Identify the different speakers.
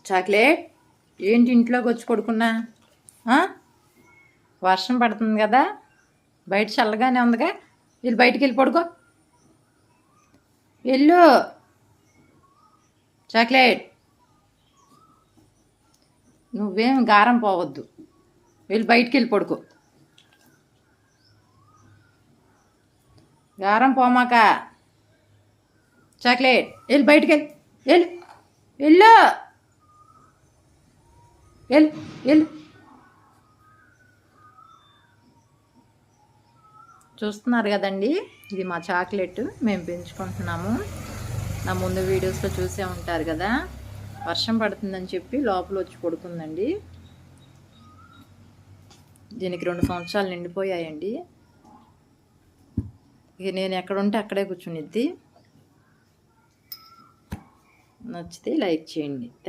Speaker 1: Chocolate ఏంటి ఇంట్లోకి వచ్చి పడుకున్నా? వర్షం పడుతుంది కదా, బయట చల్లగానే ఉందిగా, వెళ్ళి బయటికి వెళ్ళి పడుకో. వెళ్ళు చాక్లెట్, నువ్వేం గారం పోవద్దు, వెళ్ళి బయటికి వెళ్ళి పడుకో. గారం పోమాక చాక్లెట్, వెళ్ళి బయటికి వెళ్ళి వెళ్ళు వెళ్ళు వెళ్ళు వెళ్ళు. చూస్తున్నారు కదండి, ఇది మా చాక్లెట్ మేము పెంచుకుంటున్నాము. నా ముందు వీడియోస్లో చూసే ఉంటారు కదా, వర్షం పడుతుందని చెప్పి లోపల వచ్చి పడుకుందండి. దీనికి 2 సంవత్సరాలు నిండిపోయాయండి. ఇక నేను ఎక్కడుంటే అక్కడే కూర్చునిద్ది. నచ్చితే లైక్ చేయండి.